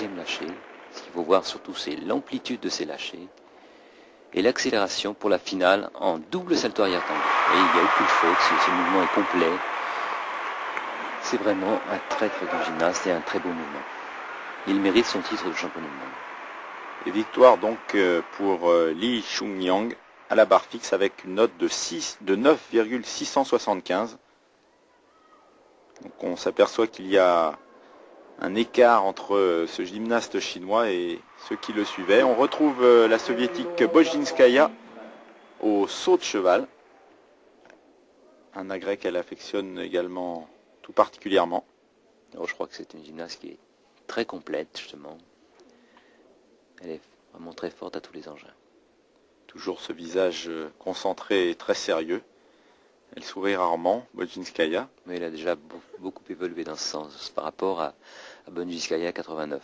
troisième lâcher. Ce qu'il faut voir surtout, c'est l'amplitude de ces lâchers et l'accélération pour la finale en double salto arrière tendu. Et il n'y a aucune faute, ce mouvement est complet. C'est vraiment un très très bon gymnaste et un très beau mouvement. Il mérite son titre de champion du monde. Et victoire donc pour Lee Chung-yang à la barre fixe avec une note de 9,675. Donc on s'aperçoit qu'il y a un écart entre ce gymnaste chinois et ceux qui le suivaient. On retrouve la soviétique Bojinskaya au saut de cheval. Un agrès qu'elle affectionne également tout particulièrement. Alors, je crois que c'est une gymnaste qui est très complète justement. Elle est vraiment très forte à tous les engins. Toujours ce visage concentré et très sérieux. Elle sourit rarement, Bojinskaya. Mais elle a déjà beaucoup évolué dans ce sens par rapport à Bojinskaya 89.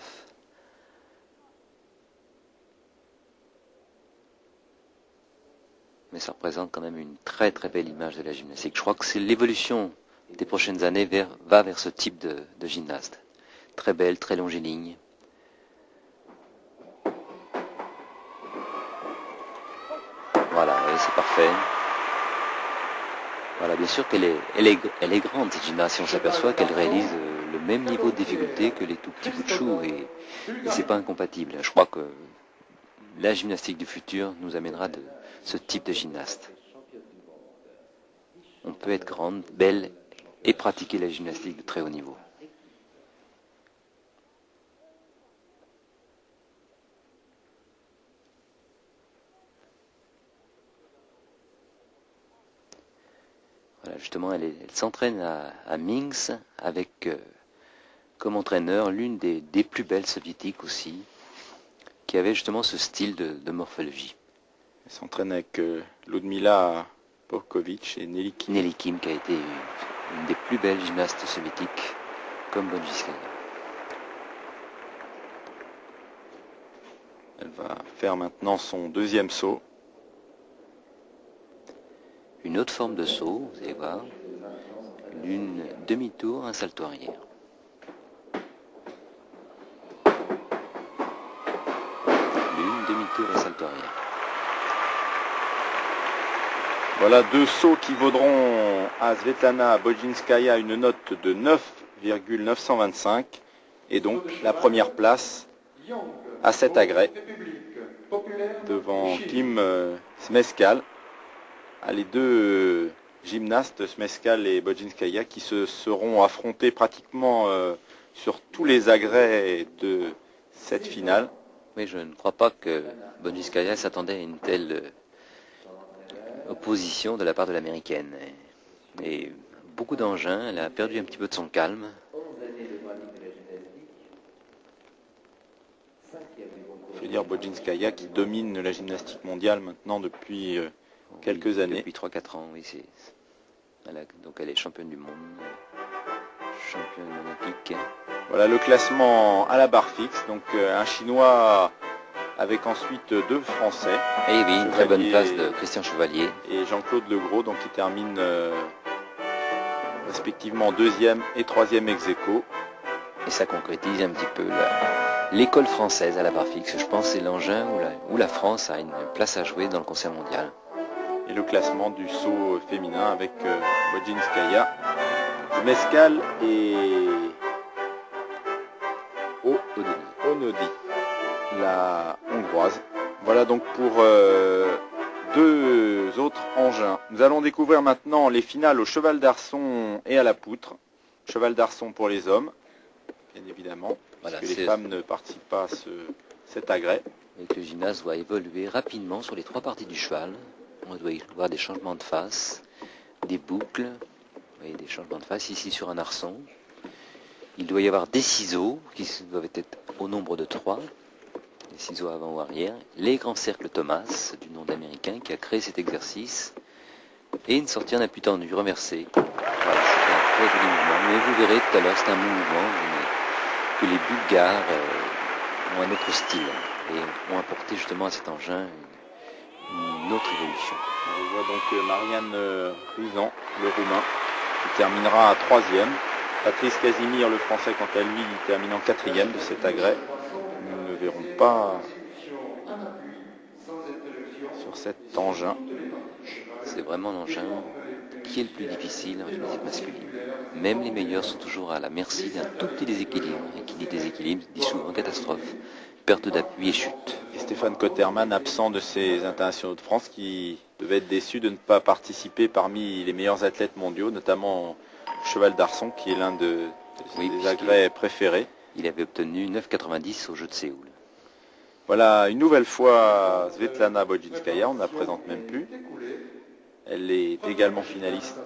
Mais ça représente quand même une très très belle image de la gymnastique. Je crois que c'est l'évolution des prochaines années va vers ce type de gymnaste. Très belle, très longiligne. Voilà, c'est parfait. Voilà, bien sûr qu'elle est grande cette gymnaste, et on s'aperçoit qu'elle réalise le même niveau de difficulté que les tout petits bouts de chou, et c'est pas incompatible. Je crois que la gymnastique du futur nous amènera de ce type de gymnaste. On peut être grande, belle et pratiquer la gymnastique de très haut niveau. Voilà, justement, elle s'entraîne à Minsk avec comme entraîneur l'une des plus belles soviétiques aussi, qui avait justement ce style de morphologie. Elle s'entraîne avec Ludmila Popovic et Nelly Kim. Nelly Kim, qui a été une des plus belles gymnastes soviétiques, comme Bojinskaya. Elle va faire maintenant son deuxième saut. Une autre forme de saut, vous allez voir, d'une demi-tour, un salto arrière. L'une demi-tour, un salto arrière. Voilà deux sauts qui vaudront à Svetlana Bojinskaya une note de 9,925 et donc la première place à cet agrès devant Kim Smeskal. Les deux gymnastes, Smeskal et Bojinskaya, qui se seront affrontés pratiquement sur tous les agrès de cette finale. Oui, je ne crois pas que Bojinskaya s'attendait à une telle opposition de la part de l'américaine. Et beaucoup d'engins, elle a perdu un petit peu de son calme. Je veux dire Bojinskaya qui domine la gymnastique mondiale maintenant depuis quelques années. Depuis 3-4 ans, oui. Donc elle est championne du monde, championne olympique. Voilà le classement à la barre fixe. Donc un Chinois avec ensuite deux Français. Et oui, une très bonne place de Christian Chevalier. Et Jean-Claude Legros, donc qui termine respectivement deuxième et troisième ex-aequo. Et ça concrétise un petit peu l'école française à la barre fixe. Je pense que c'est l'engin où la France a une place à jouer dans le concert mondial. Et le classement du saut féminin avec Bojinskaya, Smeskal et Onodi, la hongroise. Voilà donc pour deux autres engins. Nous allons découvrir maintenant les finales au cheval d'arçon et à la poutre. Cheval d'arçon pour les hommes, bien évidemment, voilà, parce que les femmes ne participent pas à cet agrès. Et que le gymnaste va évoluer rapidement sur les trois parties du cheval. On doit y voir des changements de face, des boucles, et des changements de face ici sur un arçon. Il doit y avoir des ciseaux qui doivent être au nombre de 3, les ciseaux avant ou arrière, les grands cercles Thomas, du nom d'américain qui a créé cet exercice, et une sortie en appui tendu renversé. Voilà, c'est un très joli mouvement, mais vous verrez tout à l'heure, c'est un bon mouvement que les Bulgares ont un autre style et ont apporté justement à cet engin une autre évolution. On voit donc Marianne Rizan, le roumain, qui terminera à 3e. Patrice Casimir, le français, quant à lui, il termine en 4e de cet agrès. nous ne verrons pas sur cet engin. C'est vraiment l'engin qui est le plus difficile en gymnastique masculine. Même les meilleurs sont toujours à la merci d'un tout petit déséquilibre. Et qui dit déséquilibre dit souvent catastrophe, perte d'appui et chute. Et Stéphane Cotterman, absent de ces internationaux de France, qui devait être déçu de ne pas participer parmi les meilleurs athlètes mondiaux, notamment Cheval d'Arçon, qui est l'un de ses agrès préférés. Il avait obtenu 9,90 aux Jeux de Séoul. Voilà, une nouvelle fois Svetlana Bojinskaya, on ne la présente même plus. Elle est également finaliste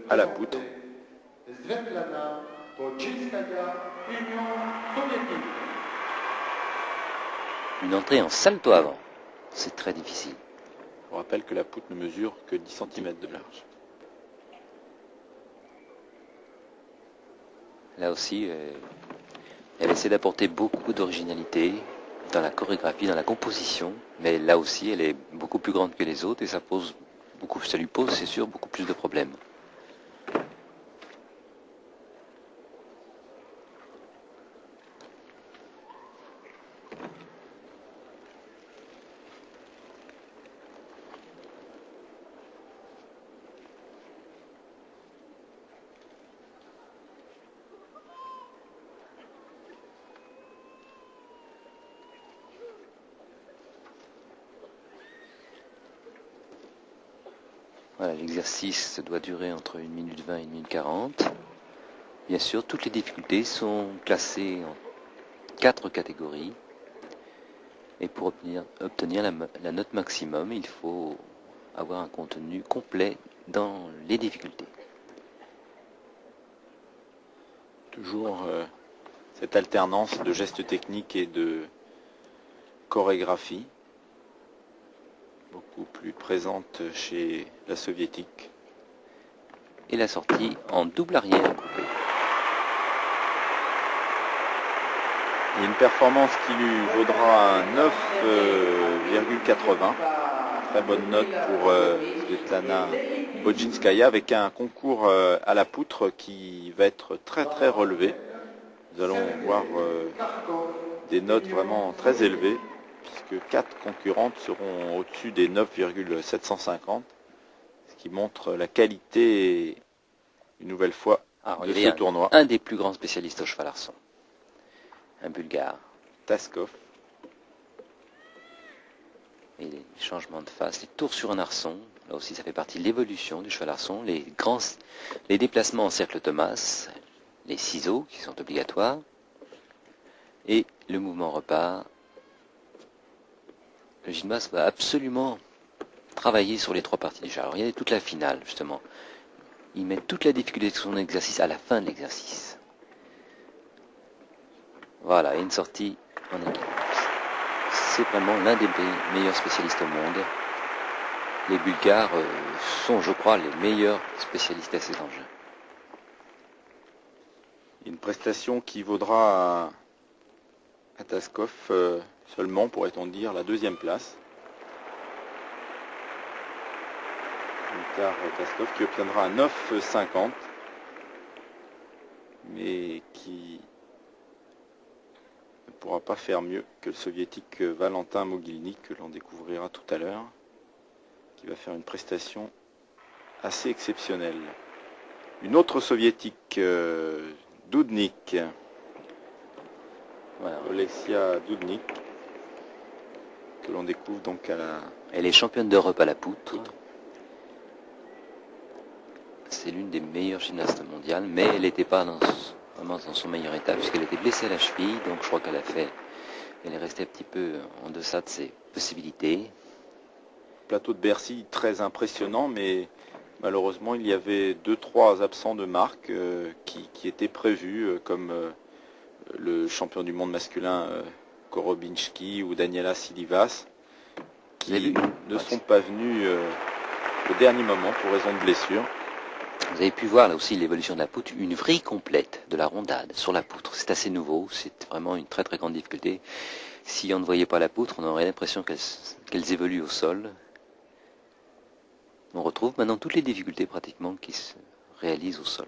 à la poutre. Svetlana Bojinskaya, Union soviétique. Une entrée en salto avant, c'est très difficile. Je vous rappelle que la poutre ne mesure que 10 cm de large. Là aussi, elle essaie d'apporter beaucoup d'originalité dans la chorégraphie, dans la composition, mais là aussi, elle est beaucoup plus grande que les autres et ça lui pose, c'est sûr, beaucoup plus de problèmes. Voilà, l'exercice doit durer entre 1 minute 20 et 1 minute 40. Bien sûr, toutes les difficultés sont classées en 4 catégories. Et pour obtenir la note maximum, il faut avoir un contenu complet dans les difficultés. Toujours cette alternance de gestes techniques et de chorégraphie, beaucoup plus présente chez la soviétique. Et la sortie en double arrière coupé. Et une performance qui lui vaudra 9,80. Très bonne note pour Svetlana Bojinskaya, avec un concours à la poutre qui va être très très relevé. Nous allons voir des notes vraiment très élevées, puisque 4 concurrentes seront au-dessus des 9,750, ce qui montre la qualité, une nouvelle fois, de ce tournoi. Un des plus grands spécialistes au cheval arçon, un Bulgare. Taskov. Et les changements de face, les tours sur un arçon, là aussi ça fait partie de l'évolution du cheval arçon, les déplacements en cercle Thomas, les ciseaux qui sont obligatoires, et le mouvement repas. Le gymnaste va absolument travailler sur les 3 parties du cheval. Alors regardez toute la finale justement. Il met toute la difficulté de son exercice à la fin de l'exercice. Voilà, et une sortie en équilibre. C'est vraiment l'un des meilleurs spécialistes au monde. Les Bulgares sont, je crois, les meilleurs spécialistes à ces engins. Une prestation qui vaudra à Taskov seulement, pourrait-on dire, la 2e place. Car Taskov qui obtiendra un 9,50, mais qui ne pourra pas faire mieux que le soviétique Valentin Mogilnik, que l'on découvrira tout à l'heure, qui va faire une prestation assez exceptionnelle. Une autre soviétique, Dudnik, voilà, Oleksia Dudnik, que l'on découvre donc à la... Elle est championne d'Europe à la poutre. C'est l'une des meilleures gymnastes mondiales, mais elle n'était pas vraiment dans son meilleur état, puisqu'elle était blessée à la cheville, donc je crois qu'elle est restée un petit peu en deçà de ses possibilités. Plateau de Bercy très impressionnant, mais malheureusement il y avait 2-3 absents de marque qui étaient prévus, comme le champion du monde masculin Korobinski ou Daniela Silivas, qui ne sont pas venus au dernier moment pour raison de blessure. Vous avez pu voir là aussi l'évolution de la poutre, une vrille complète de la rondade sur la poutre. C'est assez nouveau, c'est vraiment une très très grande difficulté. Si on ne voyait pas la poutre, on aurait l'impression qu'elles évoluent au sol. On retrouve maintenant toutes les difficultés pratiquement qui se réalisent au sol.